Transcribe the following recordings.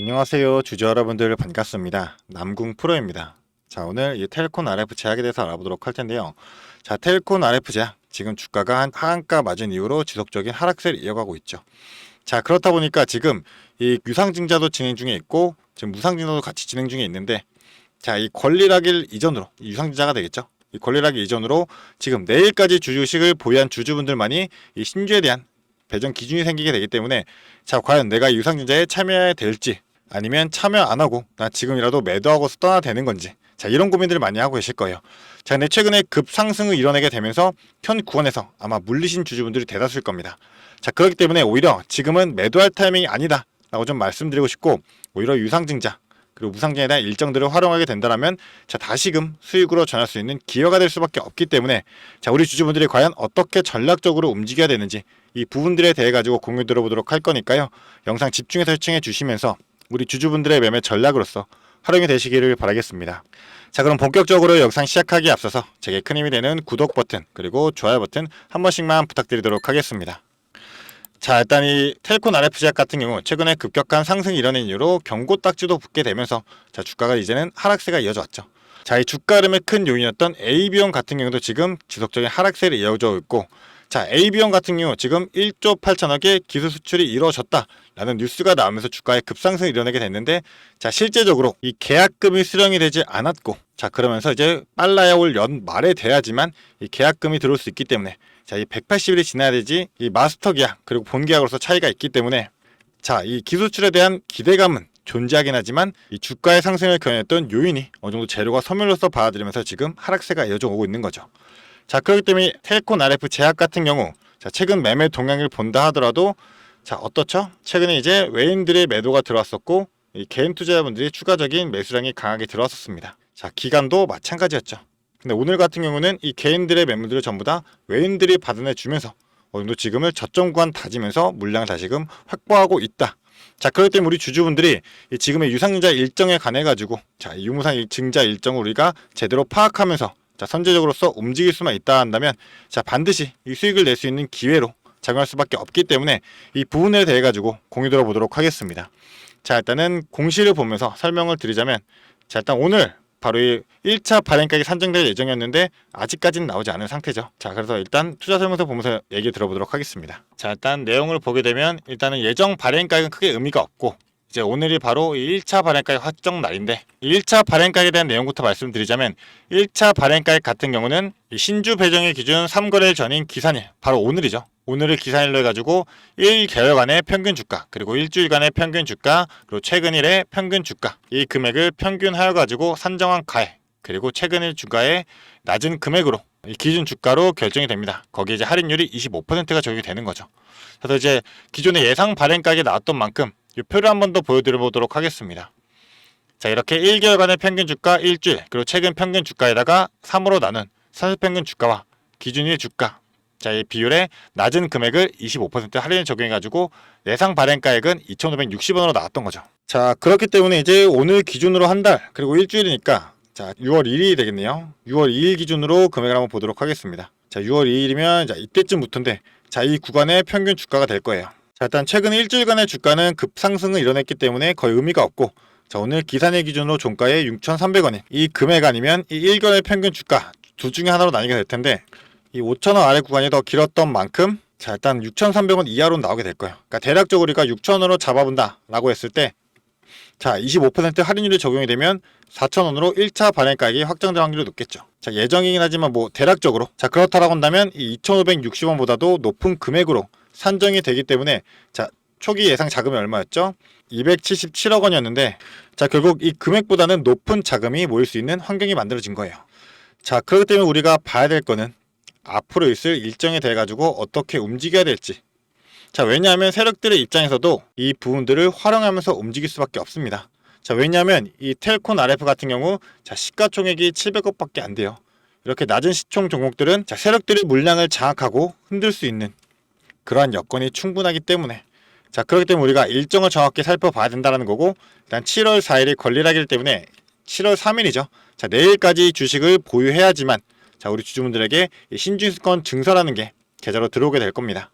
안녕하세요 주주 여러분들 반갑습니다. 남궁 프로입니다. 자, 오늘 이 텔콘 RF 제약에 대해서 알아보도록 할 텐데요. 자, 텔콘 RF 제약 지금 주가가 한 하한가 맞은 이후로 지속적인 하락세를 이어가고 있죠. 자, 그렇다 보니까 지금 이 유상증자도 진행 중에 있고 지금 무상증자도 같이 진행 중에 있는데, 자, 이 권리락일 이전으로 유상증자가 되겠죠. 이 권리락일 이전으로 지금 내일까지 주주식을 보유한 주주분들만이 이 신주에 대한 배정 기준이 생기게 되기 때문에, 자, 과연 내가 유상증자에 참여해야 될지 아니면 참여 안 하고 나 지금이라도 매도하고서 떠나야 되는 건지, 자, 이런 고민들을 많이 하고 계실 거예요. 자, 근데 최근에 급상승을 이뤄내게 되면서 현 구간에서 아마 물리신 주주분들이 대다수일 겁니다. 자, 그렇기 때문에 오히려 지금은 매도할 타이밍이 아니다 라고 좀 말씀드리고 싶고, 오히려 유상증자 그리고 무상증자에 대한 일정들을 활용하게 된다면, 자, 다시금 수익으로 전할 수 있는 기회가 될 수밖에 없기 때문에, 자, 우리 주주분들이 과연 어떻게 전략적으로 움직여야 되는지 이 부분들에 대해 가지고 공유 들어보도록 할 거니까요. 영상 집중해서 시청해 주시면서 우리 주주분들의 매매 전략으로서 활용이 되시기를 바라겠습니다. 자, 그럼 본격적으로 영상 시작하기에 앞서서 제게 큰 힘이 되는 구독 버튼 그리고 좋아요 버튼 한 번씩만 부탁드리도록 하겠습니다. 자, 일단 이 텔콘 RF 제약 같은 경우 최근에 급격한 상승이 일어난 이후로 경고 딱지도 붙게 되면서, 자, 주가가 이제는 하락세가 이어져 왔죠. 자, 이 주가 흐름의 큰 요인이었던 AB형 같은 경우도 지금 지속적인 하락세를 이어져 있고, 자, AB형 같은 경우 지금 1조 8천억의 기술 수출이 이루어졌다라는 뉴스가 나오면서 주가의 급상승을 이뤄내게 됐는데, 자, 실제적으로 이 계약금이 수령이 되지 않았고, 자, 그러면서 이제 빨라야 올 연말에 돼야지만 이 계약금이 들어올 수 있기 때문에, 자, 이 180일이 지나야 되지 이 마스터 계약 그리고 본 계약으로서 차이가 있기 때문에, 자, 이 기술출에 대한 기대감은 존재하긴 하지만 이 주가의 상승을 견인했던 요인이 어느 정도 재료가 소멸로서 받아들이면서 지금 하락세가 이어져 오고 있는 거죠. 자, 그렇기 때문에 텔콘 RF 제약 같은 경우, 자, 최근 매매 동향을 본다 하더라도, 자, 어떻죠? 최근에 이제 외인들의 매도가 들어왔었고, 이 개인 투자자분들이 추가적인 매수량이 강하게 들어왔었습니다. 자, 기간도 마찬가지였죠. 근데 오늘 같은 경우는 이 개인들의 매물들을 전부 다 외인들이 받아내주면서 어느 정도 지금을 저점 구간 다지면서 물량을 다시금 확보하고 있다. 자, 그렇기 때문에 우리 주주분들이 이 지금의 유상증자 일정에 관해 가지고, 자, 이 유무상 증자 일정을 우리가 제대로 파악하면서, 자, 선제적으로서 움직일 수만 있다 한다면, 자, 반드시 이 수익을 낼 수 있는 기회로 작용할 수밖에 없기 때문에 이 부분에 대해 가지고 공유 들어보도록 하겠습니다. 자, 일단은 공시를 보면서 설명을 드리자면, 자, 일단 오늘 바로 이 1차 발행가액이 산정될 예정이었는데 아직까지는 나오지 않은 상태죠. 자, 그래서 일단 투자 설명서 보면서 얘기 들어보도록 하겠습니다. 자, 일단 내용을 보게 되면 일단은 예정 발행가액은 크게 의미가 없고, 이제 오늘이 바로 이 1차 발행가액 확정 날인데, 이 1차 발행가액에 대한 내용부터 말씀드리자면, 1차 발행가액 같은 경우는 이 신주 배정일 기준 3거래일 전인 기산일, 바로 오늘이죠. 오늘을 기산일로 해가지고 1개월간의 평균 주가, 그리고 일주일간의 평균 주가, 그리고 최근일의 평균 주가, 이 금액을 평균하여가지고 산정한 가액, 그리고 최근일 주가의 낮은 금액으로 이 기준 주가로 결정이 됩니다. 거기에 이제 할인율이 25%가 적용이 되는 거죠. 그래서 이제 기존의 예상 발행가액이 나왔던 만큼 이 표를 한 번 더 보여드려 보도록 하겠습니다. 자, 이렇게 1개월간의 평균 주가, 일주일, 그리고 최근 평균 주가에다가 3으로 나눈 선수평균 주가와 기준일 주가, 자, 이 비율의 낮은 금액을 25% 할인을 적용해가지고 예상 발행가액은 2,560원으로 나왔던 거죠. 자, 그렇기 때문에 이제 오늘 기준으로 한 달, 그리고 일주일이니까, 자, 6월 1일이 되겠네요. 6월 2일 기준으로 금액을 한번 보도록 하겠습니다. 자, 6월 2일이면 자, 이때쯤부터인데, 자, 이 구간의 평균 주가가 될 거예요. 자, 일단 최근 일주일간의 주가는 급상승을 이뤄냈기 때문에 거의 의미가 없고, 자, 오늘 기산일 기준으로 종가에 6,300원인 이 금액 아니면 이 1개월의 평균 주가 둘 중에 하나로 나뉘게 될 텐데, 이 5,000원 아래 구간이 더 길었던 만큼, 자, 일단 6,300원 이하로 나오게 될 거예요. 그러니까 대략적으로 우리가 6,000원으로 잡아본다 라고 했을 때, 자, 25% 할인율이 적용이 되면 4,000원으로 1차 발행가액이 확정될 확률이 높겠죠. 자, 예정이긴 하지만 뭐 대략적으로, 자, 그렇다라고 한다면 이 2,560원보다도 높은 금액으로 산정이 되기 때문에, 자, 초기 예상 자금이 얼마였죠? 277억 원이었는데, 자, 결국 이 금액보다는 높은 자금이 모일 수 있는 환경이 만들어진 거예요. 자, 그렇기 때문에 우리가 봐야 될 거는 앞으로 있을 일정에 대해 가지고 어떻게 움직여야 될지. 자, 왜냐하면 세력들의 입장에서도 이 부분들을 활용하면서 움직일 수밖에 없습니다. 자, 왜냐하면 이 텔콘 RF 같은 경우, 자, 시가총액이 700억밖에 안 돼요. 이렇게 낮은 시총 종목들은, 자, 세력들의 물량을 장악하고 흔들 수 있는 그러한 여건이 충분하기 때문에, 자, 그렇기 때문에 우리가 일정을 정확히 살펴봐야 된다는 거고, 일단 7월 4일이 권리락이기 때문에 7월 3일이죠. 자, 내일까지 주식을 보유해야지만, 자, 우리 주주분들에게 이 신주인수권 증서라는 게 계좌로 들어오게 될 겁니다.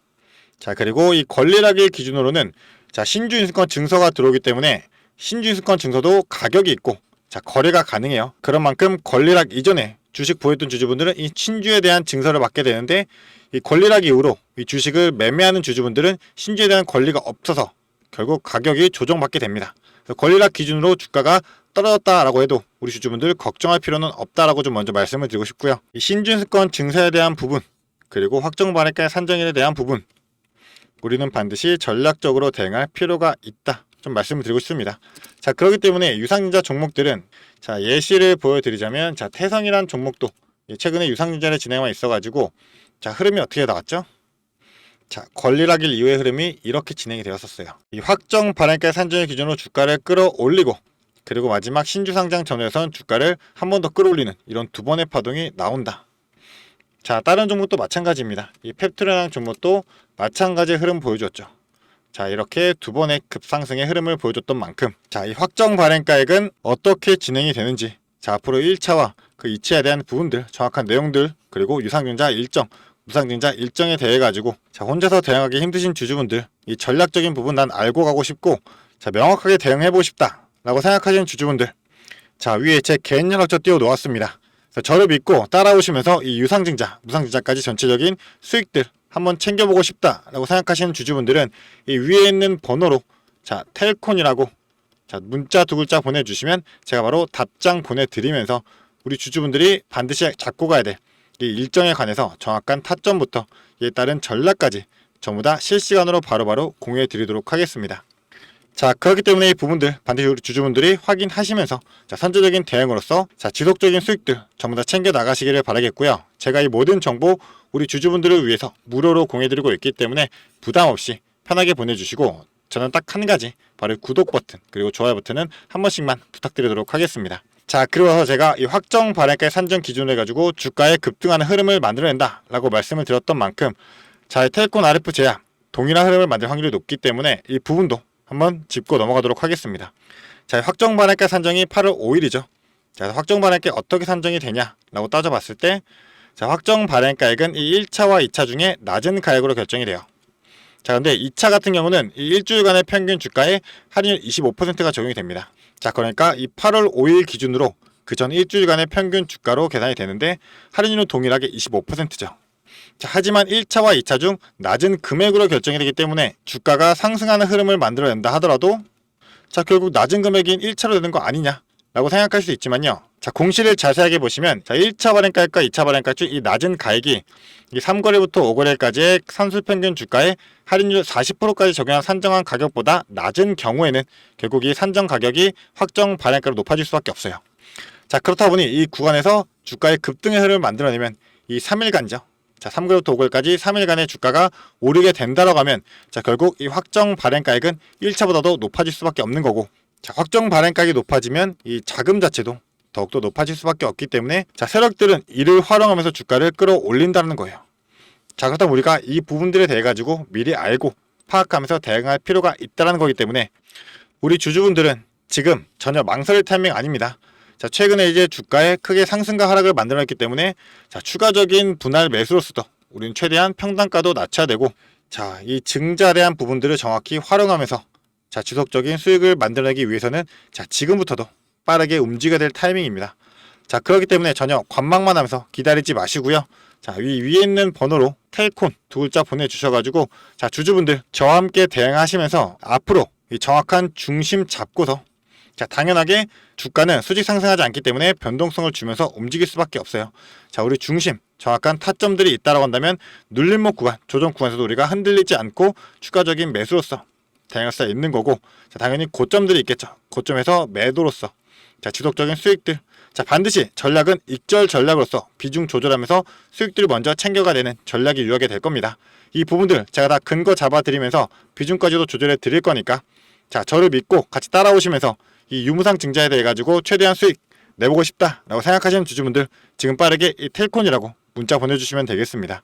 자, 그리고 이 권리락일 기준으로는, 자, 신주인수권 증서가 들어오기 때문에 신주인수권 증서도 가격이 있고 자 거래가 가능해요. 그런 만큼 권리락 이전에 주식 보유했던 주주분들은 이 신주에 대한 증서를 받게 되는데 이 권리락 이후로 이 주식을 매매하는 주주분들은 신주에 대한 권리가 없어서 결국 가격이 조정받게 됩니다. 그래서 권리락 기준으로 주가가 떨어졌다라고 해도 우리 주주분들 걱정할 필요는 없다라고 좀 먼저 말씀을 드리고 싶고요. 이 신주인수권 증서에 대한 부분 그리고 확정 발행가의 산정일에 대한 부분 우리는 반드시 전략적으로 대응할 필요가 있다. 좀 말씀을 드리고 싶습니다. 자, 그렇기 때문에 유상증자 종목들은 자 예시를 보여드리자면 자 태성이란 종목도 최근에 유상증자를 진행하고 있어가지고 자 흐름이 어떻게 나왔죠? 자 권리락일 이후의 흐름이 이렇게 진행이 되었었어요. 이 확정 발행가 산정일 기준으로 주가를 끌어올리고 그리고 마지막 신주 상장 전후에선 주가를 한 번 더 끌어올리는 이런 두 번의 파동이 나온다. 자 다른 종목도 마찬가지입니다. 이 펩트라는 종목도 마찬가지의 흐름 보여줬죠. 자 이렇게 두 번의 급상승의 흐름을 보여줬던 만큼 자 이 확정 발행가액은 어떻게 진행이 되는지 자 앞으로 1차와 그 2차에 대한 부분들 정확한 내용들 그리고 유상증자 일정 무상증자 일정에 대해 가지고 자 혼자서 대응하기 힘드신 주주분들 이 전략적인 부분 난 알고 가고 싶고 자 명확하게 대응해보고 싶다 라고 생각하시는 주주분들 자 위에 제 개인 연락처 띄워 놓았습니다. 저를 믿고 따라오시면서 이 유상증자 무상증자까지 전체적인 수익들 한번 챙겨보고 싶다라고 생각하시는 주주분들은 이 위에 있는 번호로 자 텔콘이라고 자 문자 두 글자 보내주시면 제가 바로 답장 보내드리면서 우리 주주분들이 반드시 잡고 가야 될 이 일정에 관해서 정확한 타점부터 이에 따른 전략까지 전부 다 실시간으로 바로바로 공유해 드리도록 하겠습니다. 자 그렇기 때문에 이 부분들 반드시 우리 주주분들이 확인하시면서 자 선제적인 대응으로서 자 지속적인 수익들 전부 다 챙겨 나가시기를 바라겠고요. 제가 이 모든 정보 우리 주주분들을 위해서 무료로 공유해드리고 있기 때문에 부담 없이 편하게 보내주시고 저는 딱 한 가지 바로 구독 버튼 그리고 좋아요 버튼은 한 번씩만 부탁드리도록 하겠습니다. 자 그리고 나서 제가 이 확정 발행가의 산정 기준을 해가지고 주가의 급등하는 흐름을 만들어낸다 라고 말씀을 드렸던 만큼 자 텔콘 RF 제약 동일한 흐름을 만들 확률이 높기 때문에 이 부분도 한번 짚고 넘어가도록 하겠습니다. 자 확정 발행가 산정이 8월 5일이죠. 자 확정 발행가 어떻게 산정이 되냐 라고 따져봤을 때 자 확정 발행가액은 이 1차와 2차 중에 낮은 가액으로 결정이 돼요. 자 근데 2차 같은 경우는 이 일주일간의 평균 주가에 할인율 25%가 적용이 됩니다. 자 그러니까 이 8월 5일 기준으로 그 전 일주일간의 평균 주가로 계산이 되는데 할인율은 동일하게 25%죠. 자, 하지만 1차와 2차 중 낮은 금액으로 결정이 되기 때문에 주가가 상승하는 흐름을 만들어낸다 하더라도 자 결국 낮은 금액인 1차로 되는 거 아니냐 라고 생각할 수 있지만요. 자 공시를 자세하게 보시면 자 1차 발행가액과 2차 발행가액 중 이 낮은 가액이 이 3거래부터 5거래까지의 산술평균 주가에 할인율 40%까지 적용한 산정한 가격보다 낮은 경우에는 결국 이 산정 가격이 확정 발행가로 높아질 수밖에 없어요. 자 그렇다 보니 이 구간에서 주가의 급등의 흐름을 만들어내면 이 3일간이죠. 자 3거래부터 5거래까지 3일간의 주가가 오르게 된다라고 하면 자 결국 이 확정 발행가액은 1차보다도 높아질 수밖에 없는 거고 자 확정 발행가액이 높아지면 이 자금 자체도 더욱더 높아질 수밖에 없기 때문에 자 세력들은 이를 활용하면서 주가를 끌어올린다는 거예요. 자 그렇다면 우리가 이 부분들에 대해 가지고 미리 알고 파악하면서 대응할 필요가 있다는 거기 때문에 우리 주주분들은 지금 전혀 망설일 타이밍 아닙니다. 자 최근에 이제 주가의 크게 상승과 하락을 만들어냈기 때문에 자 추가적인 분할 매수로서도 우리는 최대한 평단가도 낮춰야 되고 자 이 증자대한 부분들을 정확히 활용하면서 자 지속적인 수익을 만들어내기 위해서는 자 지금부터도 빠르게 움직여야 될 타이밍입니다. 자 그렇기 때문에 전혀 관망만 하면서 기다리지 마시고요. 자 위에 있는 번호로 텔콘 두 글자 보내주셔가지고 자 주주분들 저와 함께 대응하시면서 앞으로 이 정확한 중심 잡고서 자 당연하게 주가는 수직 상승하지 않기 때문에 변동성을 주면서 움직일 수밖에 없어요. 자 우리 중심 정확한 타점들이 있다라고 한다면 눌림목 구간 조정 구간에서도 우리가 흔들리지 않고 추가적인 매수로서 대응할 수 있는 거고 자 당연히 고점들이 있겠죠. 고점에서 매도로서 자 지속적인 수익들 자 반드시 전략은 익절 전략으로서 비중 조절하면서 수익들을 먼저 챙겨가야 되는 전략이 유효하게 될 겁니다. 이 부분들 제가 다 근거 잡아 드리면서 비중까지도 조절해 드릴 거니까 자 저를 믿고 같이 따라오시면서 이 유무상 증자에 대해 가지고 최대한 수익 내보고 싶다 라고 생각하시는 주주분들 지금 빠르게 이 텔콘이라고 문자 보내주시면 되겠습니다.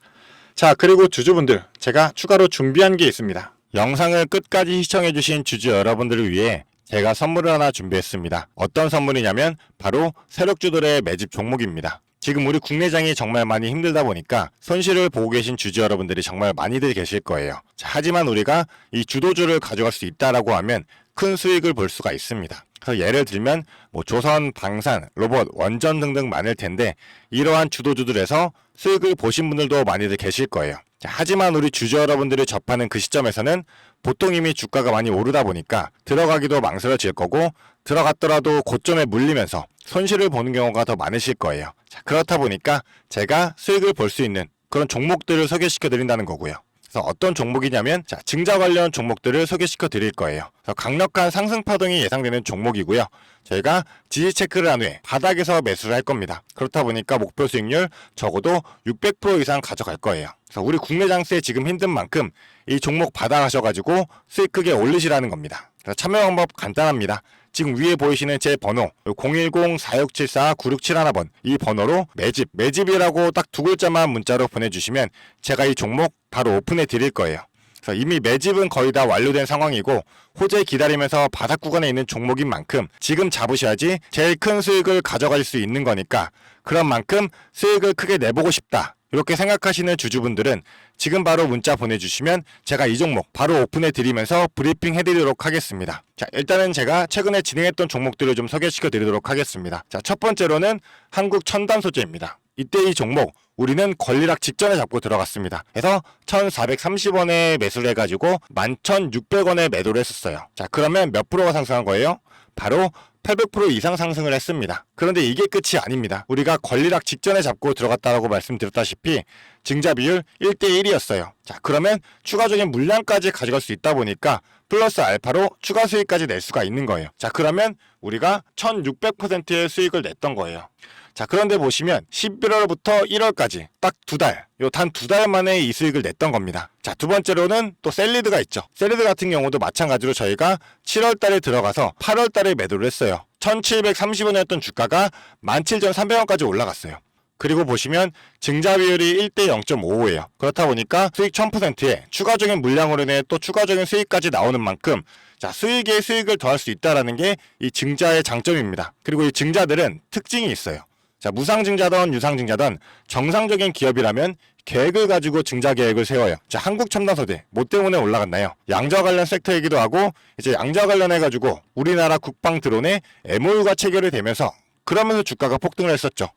자 그리고 주주분들 제가 추가로 준비한 게 있습니다. 영상을 끝까지 시청해주신 주주 여러분들을 위해 제가 선물을 하나 준비했습니다. 어떤 선물이냐면 바로 세력주들의 매집 종목입니다. 지금 우리 국내장이 정말 많이 힘들다 보니까 손실을 보고 계신 주주 여러분들이 정말 많이들 계실 거예요. 자, 하지만 우리가 이 주도주를 가져갈 수 있다라고 하면 큰 수익을 볼 수가 있습니다. 그래서 예를 들면 뭐 조선, 방산, 로봇, 원전 등등 많을 텐데 이러한 주도주들에서 수익을 보신 분들도 많이들 계실 거예요. 자, 하지만 우리 주주 여러분들이 접하는 그 시점에서는 보통 이미 주가가 많이 오르다 보니까 들어가기도 망설여질 거고 들어갔더라도 고점에 물리면서 손실을 보는 경우가 더 많으실 거예요. 자, 그렇다 보니까 제가 수익을 볼 수 있는 그런 종목들을 소개시켜 드린다는 거고요. 그래서 어떤 종목이냐면 자, 증자 관련 종목들을 소개시켜 드릴 거예요. 그래서 강력한 상승 파동이 예상되는 종목이고요. 저희가 지지 체크를 한 후에 바닥에서 매수를 할 겁니다. 그렇다 보니까 목표 수익률 적어도 600% 이상 가져갈 거예요. 그래서 우리 국내 장세 지금 힘든 만큼 이 종목 받아가셔가지고 수익 크게 올리시라는 겁니다. 그래서 참여 방법 간단합니다. 지금 위에 보이시는 제 번호 010-4674-9671번 이 번호로 매집이라고 딱 두 글자만 문자로 보내주시면 제가 이 종목 바로 오픈해 드릴 거예요. 그래서 이미 매집은 거의 다 완료된 상황이고 호재 기다리면서 바닥 구간에 있는 종목인 만큼 지금 잡으셔야지 제일 큰 수익을 가져갈 수 있는 거니까 그런 만큼 수익을 크게 내보고 싶다. 이렇게 생각하시는 주주분들은 지금 바로 문자 보내주시면 제가 이 종목 바로 오픈해 드리면서 브리핑 해드리도록 하겠습니다. 자, 일단은 제가 최근에 진행했던 종목들을 좀 소개시켜 드리도록 하겠습니다. 자, 첫 번째로는 한국 첨단 소재입니다. 이때 이 종목 우리는 권리락 직전에 잡고 들어갔습니다. 그래서 1430원에 매수를 해가지고 11,600원에 매도를 했었어요. 자, 그러면 몇 프로가 상승한 거예요? 바로 800% 이상 상승을 했습니다. 그런데 이게 끝이 아닙니다. 우리가 권리락 직전에 잡고 들어갔다라고 말씀드렸다시피 증자 비율 1대1이었어요. 자, 그러면 추가적인 물량까지 가져갈 수 있다 보니까 플러스 알파로 추가 수익까지 낼 수가 있는 거예요. 자, 그러면 우리가 1600%의 수익을 냈던 거예요. 자, 그런데 보시면 11월부터 1월까지 딱 두 달, 단 두 달 만에 이 수익을 냈던 겁니다. 자, 두 번째로는 또 셀리드가 있죠. 셀리드 같은 경우도 마찬가지로 저희가 7월 달에 들어가서 8월 달에 매도를 했어요. 1730원이었던 주가가 17,300원까지 올라갔어요. 그리고 보시면 증자 비율이 1대 0.55예요. 그렇다 보니까 수익 1000%에 추가적인 물량으로 인해 또 추가적인 수익까지 나오는 만큼 자, 수익에 수익을 더할 수 있다는 게 이 증자의 장점입니다. 그리고 이 증자들은 특징이 있어요. 자, 무상증자든 유상증자든 정상적인 기업이라면 계획을 가지고 증자 계획을 세워요. 자, 한국첨단소재 뭐 때문에 올라갔나요? 양자 관련 섹터이기도 하고 이제 양자 관련해가지고 우리나라 국방 드론에 MOU가 체결이 되면서 그러면서 주가가 폭등을 했었죠.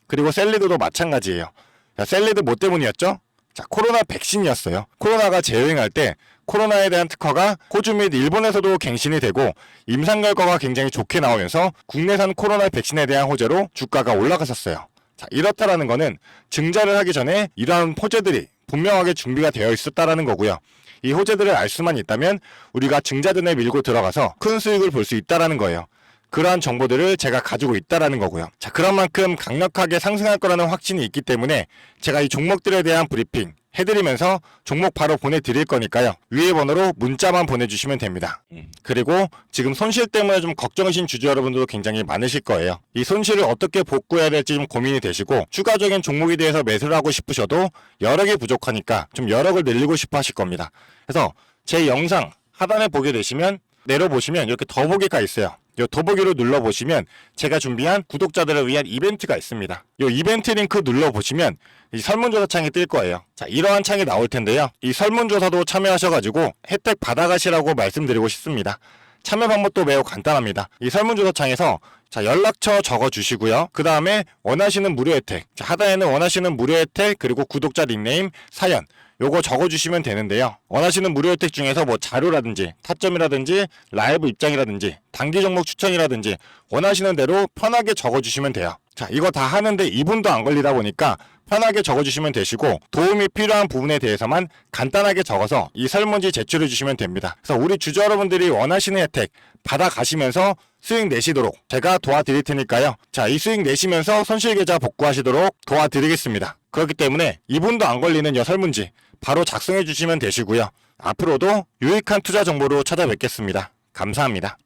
그리고 셀리드도 마찬가지예요. 자, 셀리드 뭐 때문이었죠? 자, 코로나 백신이었어요. 코로나가 재유행할 때 코로나에 대한 특허가 호주 및 일본에서도 갱신이 되고 임상 결과가 굉장히 좋게 나오면서 국내산 코로나 백신에 대한 호재로 주가가 올라갔었어요. 자, 이렇다라는 거는 증자를 하기 전에 이러한 호재들이 분명하게 준비가 되어 있었다라는 거고요. 이 호재들을 알 수만 있다면 우리가 증자전에 밀고 들어가서 큰 수익을 볼 수 있다라는 거예요. 그러한 정보들을 제가 가지고 있다라는 거고요. 자, 그런 만큼 강력하게 상승할 거라는 확신이 있기 때문에 제가 이 종목들에 대한 브리핑 해드리면서 종목 바로 보내드릴 거니까요. 위에 번호로 문자만 보내주시면 됩니다. 그리고 지금 손실 때문에 좀 걱정이신 주주 여러분들도 굉장히 많으실 거예요. 이 손실을 어떻게 복구해야 될지 좀 고민이 되시고 추가적인 종목에 대해서 매수를 하고 싶으셔도 여력이 부족하니까 좀 여력을 늘리고 싶어 하실 겁니다. 그래서 제 영상 하단에 보게 되시면 내려보시면 이렇게 더보기가 있어요. 이 더보기로 눌러보시면 제가 준비한 구독자들을 위한 이벤트가 있습니다. 이 이벤트 링크 눌러보시면 이 설문조사 창이 뜰 거예요. 자, 이러한 창이 나올 텐데요. 이 설문조사도 참여하셔가지고 혜택 받아가시라고 말씀드리고 싶습니다. 참여 방법도 매우 간단합니다. 이 설문조사 창에서 자, 연락처 적어주시고요. 그 다음에 원하시는 무료 혜택, 자, 하단에는 원하시는 무료 혜택 그리고 구독자 닉네임, 사연 요거 적어주시면 되는데요. 원하시는 무료 혜택 중에서 뭐 자료라든지 타점이라든지 라이브 입장이라든지 단기 종목 추천이라든지 원하시는 대로 편하게 적어주시면 돼요. 자, 이거 다 하는데 2분도 안 걸리다 보니까 편하게 적어주시면 되시고 도움이 필요한 부분에 대해서만 간단하게 적어서 이 설문지 제출해 주시면 됩니다. 그래서 우리 주주 여러분들이 원하시는 혜택 받아가시면서 수익 내시도록 제가 도와드릴 테니까요. 자, 이 수익 내시면서 손실계좌 복구하시도록 도와드리겠습니다. 그렇기 때문에 2분도 안 걸리는 이 설문지 바로 작성해 주시면 되시고요. 앞으로도 유익한 투자 정보로 찾아뵙겠습니다. 감사합니다.